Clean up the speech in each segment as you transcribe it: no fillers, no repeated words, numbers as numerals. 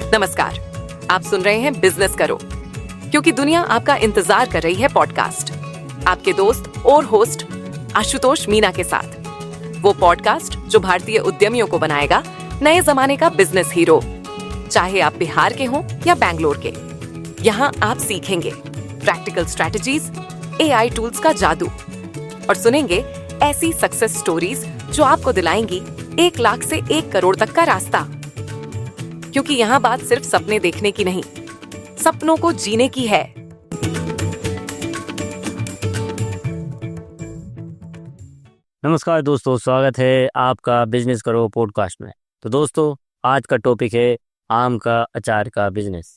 नमस्कार, आप सुन रहे हैं बिजनेस करो, क्योंकि दुनिया आपका इंतजार कर रही है पॉडकास्ट आपके दोस्त और होस्ट आशुतोष मीना के साथ। वो पॉडकास्ट जो भारतीय उद्यमियों को बनाएगा नए जमाने का बिजनेस हीरो। चाहे आप बिहार के हों या बैंगलोर के, यहाँ आप सीखेंगे प्रैक्टिकल स्ट्रेटजीज, AI टूल्स का जादू और सुनेंगे ऐसी सक्सेस स्टोरीज जो आपको दिलाएंगी 1 लाख से 1 करोड़ तक का रास्ता। क्योंकि यहाँ बात सिर्फ सपने देखने की नहीं, सपनों को जीने की है। नमस्कार दोस्तों, स्वागत है आपका बिजनेस करो पॉडकास्ट में। तो दोस्तों, आज का टॉपिक है आम का अचार का बिजनेस,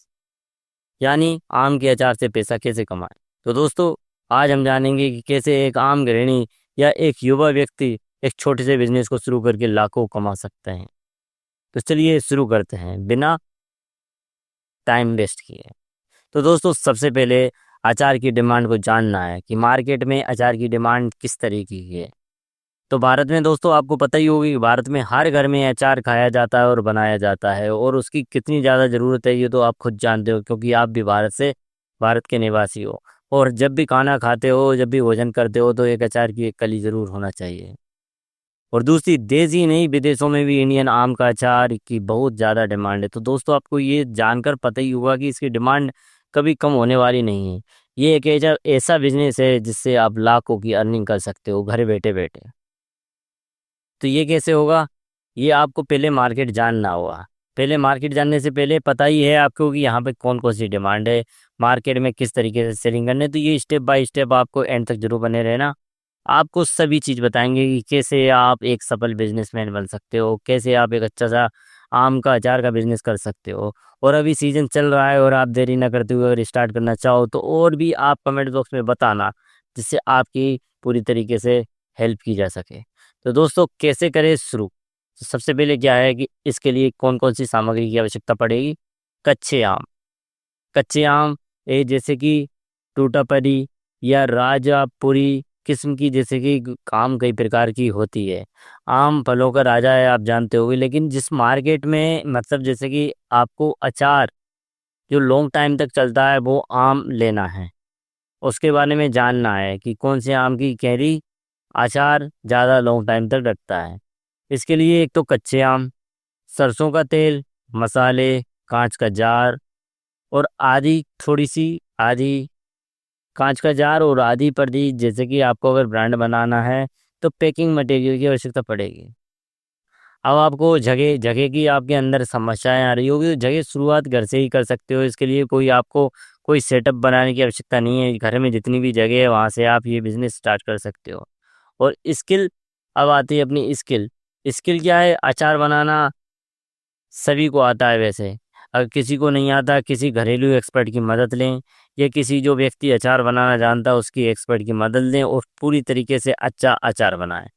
यानी आम के अचार से पैसा कैसे कमाएं। तो दोस्तों, आज हम जानेंगे कि कैसे एक आम गृहिणी या एक युवा व्यक्ति एक छोटे से बिजनेस को शुरू करके लाखों कमा सकते हैं। तो चलिए शुरू करते हैं बिना टाइम वेस्ट किए। तो दोस्तों, सबसे पहले अचार की डिमांड को जानना है कि मार्केट में अचार की डिमांड किस तरीके की है। तो भारत में दोस्तों आपको पता ही होगी, भारत में हर घर में अचार खाया जाता है और बनाया जाता है, और उसकी कितनी ज़्यादा ज़रूरत है ये तो आप खुद जानते हो, क्योंकि आप भी भारत के निवासी हो। और जब भी खाना खाते हो, जब भी भोजन करते हो, तो एक अचार की एक कली ज़रूर होना चाहिए। और दूसरी, देश ही नहीं विदेशों में भी इंडियन आम का अचार की बहुत ज़्यादा डिमांड है। तो दोस्तों, आपको ये जानकर पता ही होगा कि इसकी डिमांड कभी कम होने वाली नहीं है। ये एक ऐसा बिजनेस है जिससे आप लाखों की अर्निंग कर सकते हो घर बैठे बैठे। तो ये कैसे होगा? ये आपको पहले मार्केट जानना होगा। पहले मार्केट जानने से पहले पता ही है आपको कि यहाँ पे कौन कौन सी डिमांड है, मार्केट में किस तरीके से सेलिंग करने। तो ये स्टेप बाय स्टेप आपको एंड तक जरूर बने रहना। आपको सभी चीज़ बताएंगे कि कैसे आप एक सफल बिजनेसमैन बन सकते हो, कैसे आप एक अच्छा सा आम का अचार का बिजनेस कर सकते हो। और अभी सीजन चल रहा है और आप देरी ना करते हुए अगर स्टार्ट करना चाहो तो और भी आप कमेंट बॉक्स में बताना, जिससे आपकी पूरी तरीके से हेल्प की जा सके। तो दोस्तों, कैसे करें शुरू? तो सबसे पहले क्या है कि इसके लिए कौन कौन सी सामग्री की आवश्यकता पड़ेगी। कच्चे आम जैसे कि टूटापरी या राजापुरी किस्म की, जैसे कि आम कई प्रकार की होती है। आम फलों का राजा है, आप जानते होंगे। लेकिन जिस मार्केट में मतलब जैसे कि आपको अचार जो लॉन्ग टाइम तक चलता है वो आम लेना है, उसके बारे में जानना है कि कौन से आम की कैरी अचार ज़्यादा लॉन्ग टाइम तक रखता है। इसके लिए एक तो कच्चे आम, सरसों का तेल, मसाले, कांच का जार और आधी कांच का जार और आधी पर्दी, जैसे कि आपको अगर ब्रांड बनाना है तो पैकिंग मटेरियल की आवश्यकता पड़ेगी। अब आपको जगह जगह की आपके अंदर समस्याएं आ रही होगी, तो जगह शुरुआत घर से ही कर सकते हो। इसके लिए आपको कोई सेटअप बनाने की आवश्यकता नहीं है। घर में जितनी भी जगह है वहाँ से आप ये बिजनेस स्टार्ट कर सकते हो। और स्किल, अब आती है अपनी स्किल। स्किल क्या है? अचार बनाना सभी को आता है वैसे। अगर किसी को नहीं आता, किसी घरेलू एक्सपर्ट की मदद लें, या किसी जो व्यक्ति अचार बनाना जानता है उसकी एक्सपर्ट की मदद लें और पूरी तरीके से अच्छा अचार बनाएं।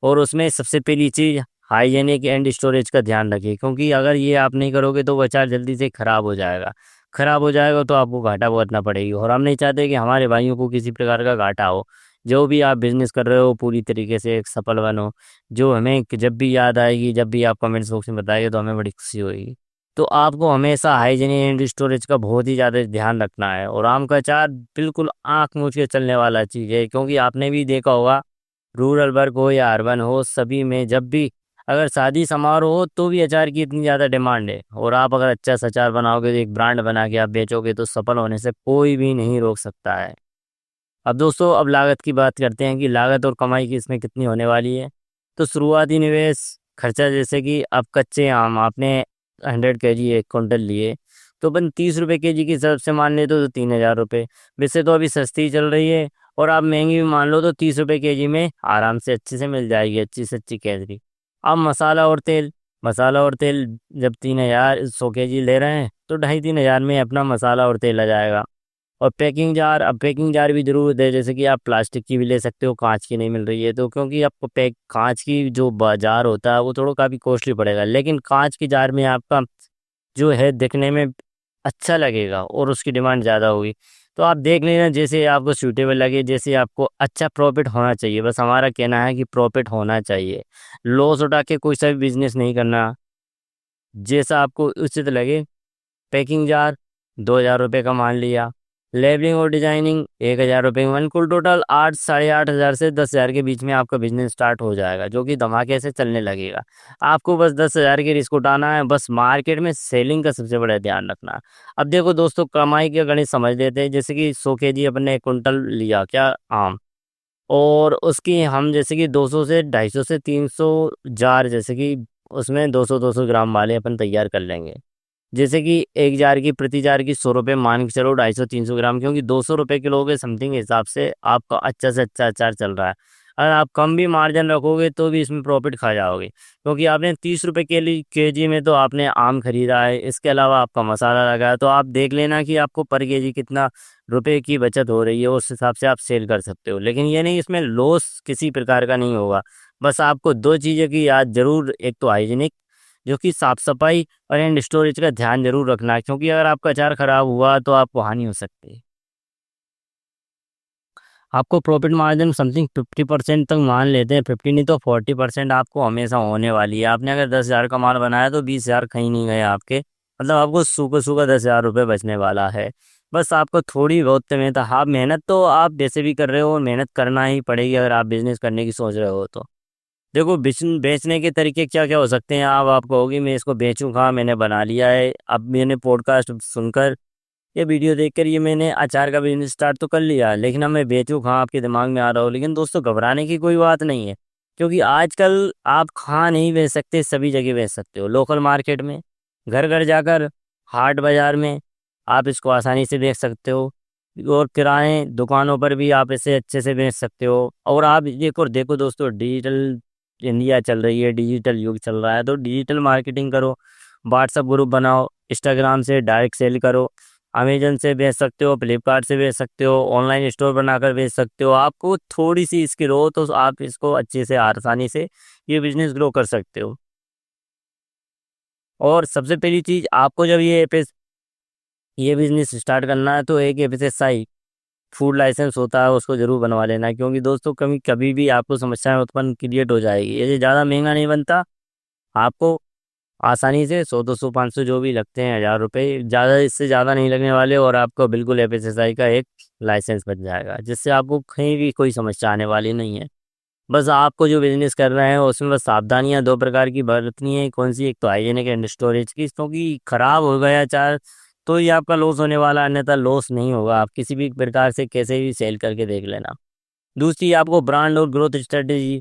और उसमें सबसे पहली चीज़ हाइजीनिक एंड स्टोरेज का ध्यान रखें, क्योंकि अगर ये आप नहीं करोगे तो वो अचार जल्दी से ख़राब हो जाएगा तो आपको घाटा भुगतना पड़ेगी। और हम नहीं चाहते कि हमारे भाइयों को किसी प्रकार का घाटा हो। जो भी आप बिज़नेस कर रहे हो पूरी तरीके से एक सफल बनो, जो हमें जब भी याद आएगी, जब भी आप कमेंट्स बॉक्स में बताएंगे तो हमें बड़ी खुशी होगी। तो आपको हमेशा हाइजीनिक एंड स्टोरेज का बहुत ही ज़्यादा ध्यान रखना है। और आम का अचार बिल्कुल आँख मूंद के चलने वाला चीज़ है, क्योंकि आपने भी देखा होगा, रूरल वर्ग हो या अर्बन हो, सभी में जब भी अगर शादी समारोह हो तो भी अचार की इतनी ज़्यादा डिमांड है। और आप अगर अच्छा सा अचार बनाओगे, तो एक ब्रांड बना के आप बेचोगे, तो सफल होने से कोई भी नहीं रोक सकता है। अब दोस्तों, अब लागत की बात करते हैं कि लागत और कमाई की इसमें कितनी होने वाली है। तो शुरुआती निवेश खर्चा, जैसे कि अब कच्चे आम आपने 100 kg 1 क्विंटल लिए, तो अपन 30 रुपये kg की हिसाब से मान ले तो 3000 रुपये। वैसे तो अभी सस्ती चल रही है, और आप महंगी भी मान लो तो 30 रुपये kg में आराम से अच्छे से मिल जाएगी, अच्छी से अच्छी कैलोरी। अब मसाला और तेल जब 3100 kg ले रहे हैं तो 2500-3000 में अपना मसाला और तेल आ जाएगा। और पैकिंग जार भी ज़रूर है, जैसे कि आप प्लास्टिक की भी ले सकते हो, कांच की नहीं मिल रही है तो, क्योंकि आपको कांच की जो बाजार होता है वो थोड़ा काफ़ी कॉस्टली पड़ेगा। लेकिन कांच की जार में आपका जो है दिखने में अच्छा लगेगा और उसकी डिमांड ज़्यादा होगी। तो आप देख लेना जैसे आपको सूटेबल लगे, जैसे आपको अच्छा प्रॉफिट होना चाहिए। बस हमारा कहना है कि प्रॉफिट होना चाहिए, लॉस उठा के कोई सा भी बिजनेस नहीं करना। जैसा आपको उचित लगे पैकिंग जार 2,000 रुपये का मान लिया, लेबलिंग और डिजाइनिंग 1,000 रुपये में, कुल टोटल 8 साढ़े 8 हज़ार से 10,000 के बीच में आपका बिजनेस स्टार्ट हो जाएगा, जो कि धमाके से चलने लगेगा। आपको बस 10,000 की रिस्क उठाना है, बस मार्केट में सेलिंग का सबसे बड़ा ध्यान रखना है। अब देखो दोस्तों, कमाई के गणित समझ लेते हैं। जैसे कि 100 kg अपने कुंटल लिया क्या आम, और उसकी हम जैसे कि 200 से 250 से 300 जार, जैसे कि उसमें 200 ग्राम वाले अपन तैयार कर लेंगे। जैसे कि एक जार की, प्रति जार की 100 रुपये मान के चलो, 250-300 ग्राम, क्योंकि 200 रुपये किलो के समथिंग हिसाब से आपका अच्छा से अच्छा अचार चल रहा है। अगर आप कम भी मार्जिन रखोगे तो भी इसमें प्रॉफिट खा जाओगे, क्योंकि आपने 30 रुपये केजी में तो आपने आम खरीदा है, इसके अलावा आपका मसाला लगा है, तो आप देख लेना कि आपको पर केजी कितना रुपए की बचत हो रही है, उस हिसाब से आप सेल कर सकते हो। लेकिन ये नहीं, इसमें लॉस किसी प्रकार का नहीं होगा। बस आपको दो चीज़ों की याद जरूर, एक तो हाइजीनिक, जो कि साफ सफाई, और एंड स्टोरेज का ध्यान जरूर रखना है, क्योंकि अगर आपका अचार खराब हुआ तो आपको हानि हो सकती है। आपको प्रॉफिट मार्जिन समथिंग 50% तक मान लेते हैं, 50 नहीं तो 40% आपको हमेशा होने वाली है। आपने अगर 10,000 का माल बनाया तो 20,000 कहीं नहीं गए आपके, मतलब आपको सूखा सूखा 10,000 रुपये बचने वाला है। बस आपको थोड़ी बहुत मेहनत, हाँ मेहनत तो आप जैसे भी कर रहे हो, मेहनत करना ही पड़ेगी अगर आप बिजनेस करने की सोच रहे हो तो। देखो, बेचने के तरीके क्या क्या हो सकते हैं। आप कहोगे मैं इसको बेचूं कहाँ, मैंने बना लिया है। अब मैंने पॉडकास्ट सुनकर ये वीडियो देखकर ये मैंने अचार का बिजनेस स्टार्ट तो कर लिया, लेकिन अब मैं बेचूं कहाँ, आपके दिमाग में आ रहा हो। लेकिन दोस्तों, घबराने की कोई बात नहीं है, क्योंकि आजकल आप कहाँ नहीं बेच सकते, सभी जगह बेच सकते हो। लोकल मार्केट में, घर घर जाकर, हाट बाजार में आप इसको आसानी से बेच सकते हो, और किराए दुकानों पर भी आप इसे अच्छे से बेच सकते हो। और आप देखो देखो दोस्तों, डिजिटल इंडिया चल रही है, डिजिटल युग चल रहा है, तो डिजिटल मार्केटिंग करो, व्हाट्सएप ग्रुप बनाओ, इंस्टाग्राम से डायरेक्ट सेल करो, अमेजन से बेच सकते हो, फ्लिपकार्ट से बेच सकते हो, ऑनलाइन स्टोर बनाकर बेच सकते हो। आपको थोड़ी सी स्किल हो तो आप इसको अच्छे से आसानी से ये बिजनेस ग्रो कर सकते हो। और सबसे पहली चीज, आपको जब ये बिजनेस स्टार्ट करना है तो एक एफएसएसआई फूड लाइसेंस होता है, उसको जरूर बनवा लेना है, क्योंकि दोस्तों कभी कभी भी आपको समस्याएं उत्पन्न क्रिएट हो जाएगी। ये ज़्यादा महंगा नहीं बनता, आपको आसानी से 100, 200, 500 जो भी लगते हैं, 1,000 रुपये, ज़्यादा इससे ज़्यादा नहीं लगने वाले, और आपको बिल्कुल एफएसएसआई का एक लाइसेंस बन जाएगा, जिससे आपको कहीं भी कोई समस्या आने वाली नहीं है। बस आपको जो बिजनेस कर रहे हैं उसमें बस सावधानियां दो प्रकार की बरतनी है। कौन सी? एक तो हाइजीनिक एंड स्टोरेज की, क्योंकि खराब हो गया अचार तो ये आपका लॉस होने वाला, अन्यथा लॉस नहीं होगा। आप किसी भी प्रकार से कैसे भी सेल करके देख लेना। दूसरी, आपको ब्रांड और ग्रोथ स्ट्रेटेजी,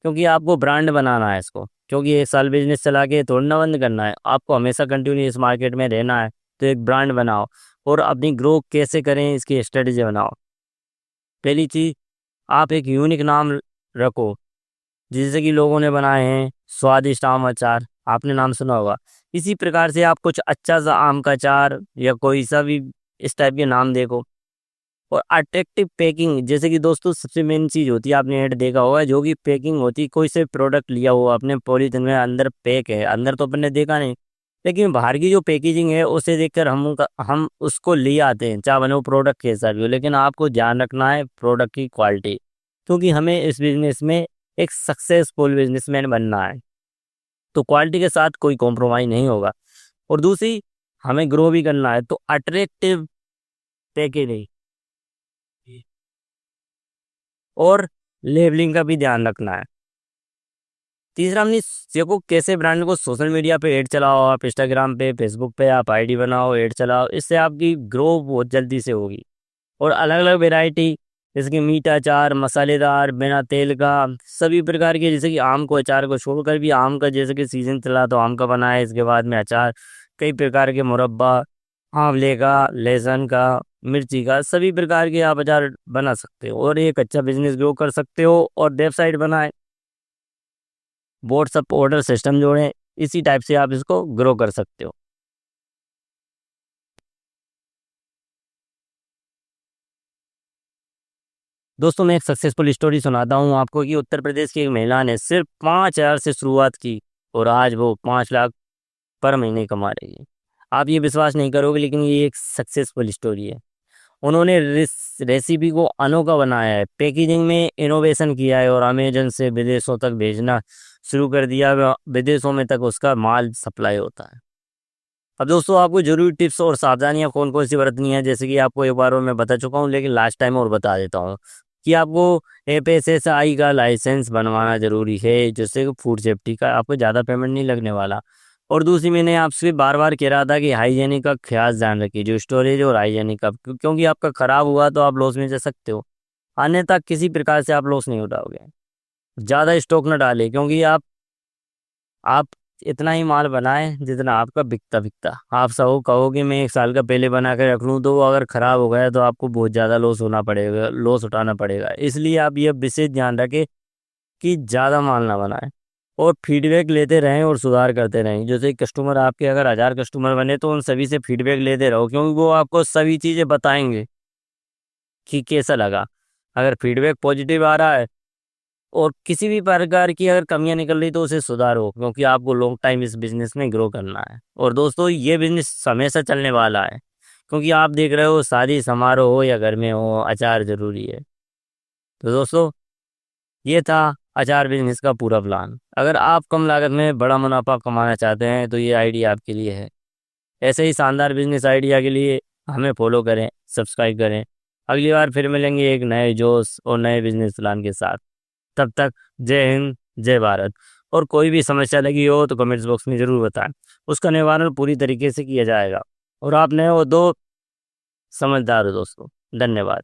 क्योंकि आपको ब्रांड बनाना है इसको, क्योंकि एक साल बिजनेस चला के थोड़ा ना बंद करना है, आपको हमेशा कंटिन्यू इस मार्केट में रहना है। तो एक ब्रांड बनाओ, और अपनी ग्रो कैसे करें इसकी स्ट्रेटेजी बनाओ। पहली चीज, आप एक यूनिक नाम रखो, जैसे कि लोगों ने बनाए हैं स्वादिष्ट आम अचार, आपने नाम सुना होगा। इसी प्रकार से आप कुछ अच्छा सा आम का अचार या कोई सा भी इस टाइप के नाम देखो। और अट्रैक्टिव पैकिंग, जैसे कि दोस्तों सबसे मेन चीज होती है, आपने ऐड देखा होगा, जो कि पैकिंग होती है। कोई से प्रोडक्ट लिया हुआ आपने, पॉलीथिन में अंदर पैक है, अंदर तो अपन ने देखा नहीं, लेकिन बाहर की जो पैकेजिंग है उसे देखकर हम उसको ले आते हैं, चाहे वो प्रोडक्ट कैसा भी हो। लेकिन आपको ध्यान रखना है प्रोडक्ट की क्वालिटी, क्योंकि हमें इस बिजनेस में एक सक्सेसफुल बिजनेसमैन बनना है, तो क्वालिटी के साथ कोई कॉम्प्रोमाइज नहीं होगा। और दूसरी, हमें ग्रो भी करना है, तो अट्रैक्टिव पैकेजिंग और लेबलिंग का भी ध्यान रखना है। तीसरा, हमने देखो कैसे ब्रांड को सोशल मीडिया पे ऐड चलाओ, आप इंस्टाग्राम पे, फेसबुक पे आप आईडी बनाओ, ऐड चलाओ, इससे आपकी ग्रो बहुत जल्दी से होगी। और अलग अलग वेराइटी, जैसे कि मीठा अचार, मसालेदार, बिना तेल का, सभी प्रकार के, जैसे कि आम को अचार को छोड़कर भी, आम का जैसे कि सीजन चला तो आम का बनाए, इसके बाद में अचार, कई प्रकार के मुरब्बा, आंवले का, लहसुन का, मिर्ची का, सभी प्रकार के आप अचार बना सकते हो, और एक अच्छा बिजनेस ग्रो कर सकते हो। और वेबसाइट बनाए, व्हाट्सअप ऑर्डर सिस्टम जोड़ें, इसी टाइप से आप इसको ग्रो कर सकते हो। दोस्तों, मैं एक सक्सेसफुल स्टोरी सुनाता हूँ आपको, कि उत्तर प्रदेश की एक महिला ने सिर्फ 5,000 से शुरुआत की, और आज वो 5 लाख पर महीने कमा रही है। आप ये विश्वास नहीं करोगे, लेकिन ये एक सक्सेसफुल स्टोरी है। उन्होंने रेसिपी को अनोखा बनाया है, पैकेजिंग में इनोवेशन किया है, और अमेजन से विदेशों तक भेजना शुरू कर दिया। विदेशों में तक उसका माल सप्लाई होता है। अब दोस्तों आपको जरूरी टिप्स और सावधानियां कौन कौन सी बरतनी है, जैसे कि आपको एक बार और मैं बता चुका हूँ, लेकिन लास्ट टाइम और बता देता हूँ कि आपको FSSAI का लाइसेंस बनवाना जरूरी है, जिससे फूड सेफ्टी का आपको ज़्यादा पेमेंट नहीं लगने वाला। और दूसरी, मैंने आपसे बार बार कह रहा था कि हाइजेनिक का खास ध्यान रखिए, जो स्टोरेज और हाइजेनिक का, क्योंकि आपका खराब हुआ तो आप लॉस में जा सकते हो, अन्यथा किसी प्रकार से आप लॉस नहीं उठाओगे। ज़्यादा स्टॉक न डालें, क्योंकि आप इतना ही माल बनाएं जितना आपका बिकता बिकता। आप सब कहोगे मैं 1 साल का पहले बना कर रख लूँ, तो वो अगर खराब हो गया तो आपको बहुत ज़्यादा लॉस होना पड़ेगा, लॉस उठाना पड़ेगा। इसलिए आप ये विशेष ध्यान रखें कि ज़्यादा माल ना बनाएं, और फीडबैक लेते रहें और सुधार करते रहें। जैसे कस्टमर आपके अगर 1000 कस्टमर बने तो उन सभी से फीडबैक लेते रहो, क्योंकि वो आपको सभी चीज़ें बताएंगे कि कैसा लगा। अगर फीडबैक पॉजिटिव आ रहा है और किसी भी प्रकार की अगर कमियां निकल रही तो उसे सुधारो, क्योंकि आपको लॉन्ग टाइम इस बिजनेस में ग्रो करना है। और दोस्तों ये बिजनेस हमेशा चलने वाला है, क्योंकि आप देख रहे हो शादी समारोह हो या घर में हो, अचार जरूरी है। तो दोस्तों ये था अचार बिजनेस का पूरा प्लान। अगर आप कम लागत में बड़ा मुनाफा कमाना चाहते हैं तो ये आइडिया आपके लिए है। ऐसे ही शानदार बिजनेस आइडिया के लिए हमें फॉलो करें, सब्सक्राइब करें। अगली बार फिर मिलेंगे एक नए जोश और नए बिजनेस प्लान के साथ। तब तक जय हिंद, जय भारत। और कोई भी समस्या लगी हो तो कमेंट्स बॉक्स में ज़रूर बताएं, उसका निवारण पूरी तरीके से किया जाएगा। और आप नए हो तो समझदार हो दोस्तों। धन्यवाद।